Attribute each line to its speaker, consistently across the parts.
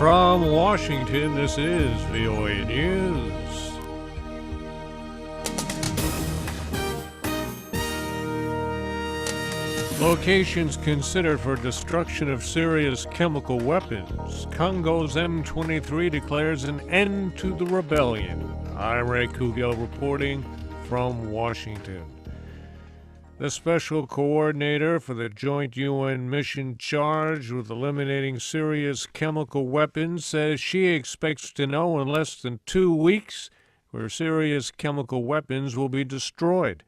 Speaker 1: From Washington, this is VOA News. Locations considered for destruction of Syria's chemical weapons. Congo's M23 declares an end to the rebellion. I'm Ray Kouguell reporting from Washington. The special coordinator for the joint UN mission charged with eliminating Syria's chemical weapons says she expects to know in less than 2 weeks where Syria's chemical weapons will be destroyed.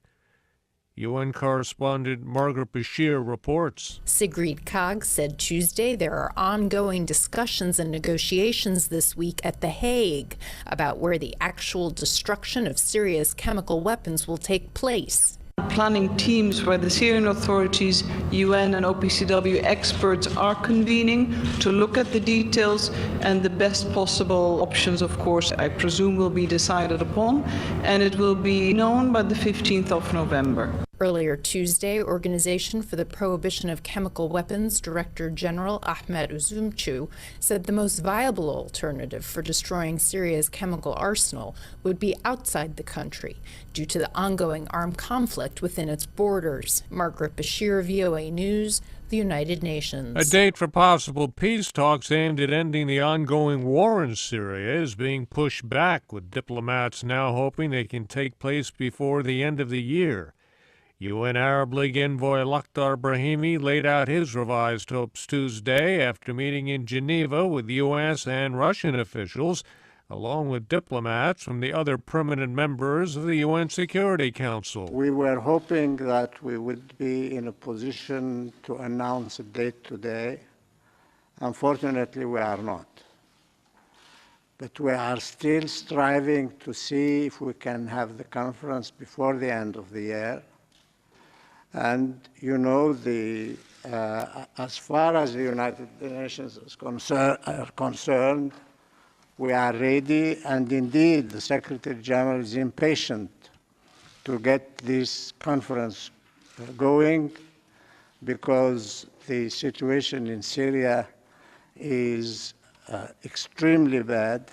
Speaker 1: UN correspondent Margaret Besheer reports.
Speaker 2: Sigrid Kaag said Tuesday there are ongoing discussions and negotiations this week at The Hague about where the actual destruction of Syria's chemical weapons will take place.
Speaker 3: Planning teams where the Syrian authorities, UN and OPCW experts are convening to look at the details, and the best possible options, of course, I presume will be decided upon, and it will be known by the 15th of November.
Speaker 2: Earlier Tuesday, Organization for the Prohibition of Chemical Weapons Director General Ahmed Uzumcu said the most viable alternative for destroying Syria's chemical arsenal would be outside the country due to the ongoing armed conflict within its borders. Margaret Besheer, VOA News, the United Nations.
Speaker 1: A date for possible peace talks aimed at ending the ongoing war in Syria is being pushed back, with diplomats now hoping they can take place before the end of the year. UN Arab League envoy Lakhdar Brahimi laid out his revised hopes Tuesday after meeting in Geneva with U.S. and Russian officials, along with diplomats from the other permanent members of the UN Security Council.
Speaker 4: We were hoping that we would be in a position to announce a date today. Unfortunately, we are not. But we are still striving to see if we can have the conference before the end of the year. And, you know, as far as the United Nations is concerned, we are ready, and indeed the Secretary General is impatient to get this conference going, because the situation in Syria is extremely bad.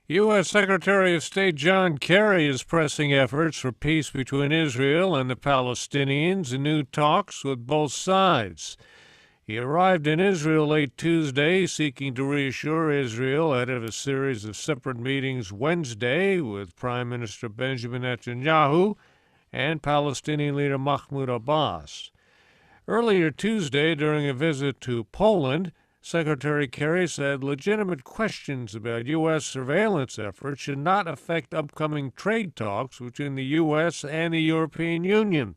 Speaker 1: U.S. Secretary of State John Kerry is pressing efforts for peace between Israel and the Palestinians in new talks with both sides. He arrived in Israel late Tuesday, seeking to reassure Israel ahead of a series of separate meetings Wednesday with Prime Minister Benjamin Netanyahu and Palestinian leader Mahmoud Abbas. Earlier Tuesday, during a visit to Poland, Secretary Kerry said legitimate questions about U.S. surveillance efforts should not affect upcoming trade talks between the U.S. and the European Union.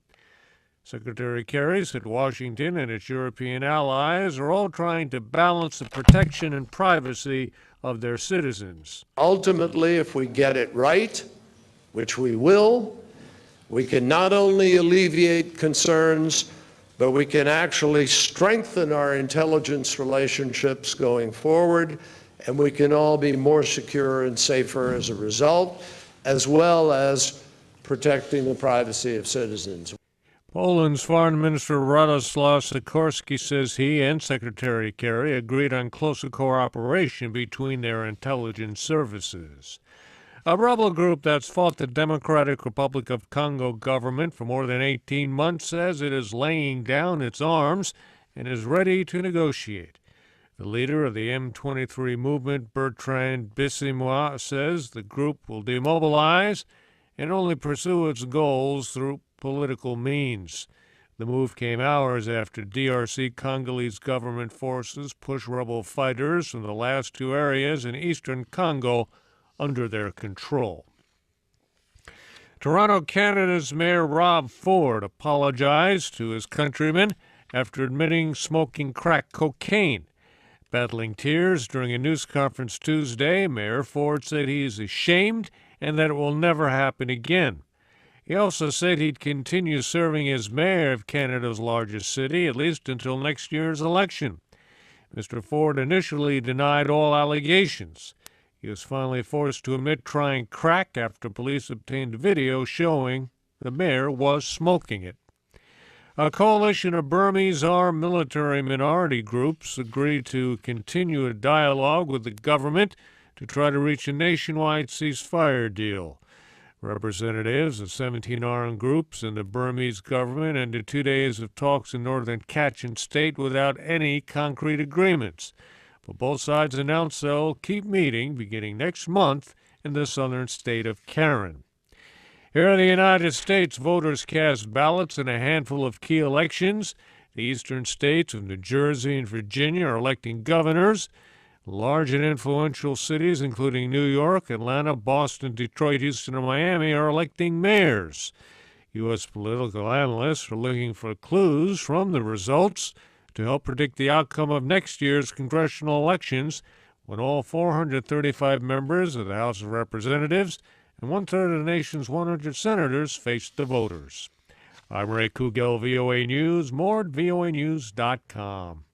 Speaker 1: Secretary Kerry said Washington and its European allies are all trying to balance the protection and privacy of their citizens.
Speaker 5: Ultimately, if we get it right, which we will, we can not only alleviate concerns, but we can actually strengthen our intelligence relationships going forward, and we can all be more secure and safer as a result, as well as protecting the privacy of citizens.
Speaker 1: Poland's Foreign Minister Radoslaw Sikorski says he and Secretary Kerry agreed on closer cooperation between their intelligence services. A rebel group that's fought the Democratic Republic of Congo government for more than 18 months says it is laying down its arms and is ready to negotiate. The leader of the M23 movement, Bertrand Bisimwa, says the group will demobilize and only pursue its goals through political means. The move came hours after DRC Congolese government forces pushed rebel fighters from the last two areas in eastern Congo under their control. Toronto, Canada's Mayor Rob Ford apologized to his countrymen after admitting smoking crack cocaine. Battling tears during a news conference Tuesday, Mayor Ford said he is ashamed and that it will never happen again. He also said he'd continue serving as mayor of Canada's largest city, at least until next year's election. Mr. Ford initially denied all allegations. He was finally forced to admit trying crack after police obtained video showing the mayor was smoking it. A coalition of Burmese armed military minority groups agreed to continue a dialogue with the government to try to reach a nationwide ceasefire deal. Representatives of 17 armed groups and the Burmese government ended 2 days of talks in northern Kachin state without any concrete agreements. But both sides announced they'll keep meeting beginning next month in the southern state of Karen. Here in the United States, voters cast ballots in a handful of key elections. The eastern states of New Jersey and Virginia are electing governors. Large and influential cities, including New York, Atlanta, Boston, Detroit, Houston, and Miami, are electing mayors. U.S. political analysts are looking for clues from the results to help predict the outcome of next year's congressional elections, when all 435 members of the House of Representatives and one-third of the nation's 100 senators face the voters. I'm Ray Kouguell, VOA News. More at voanews.com.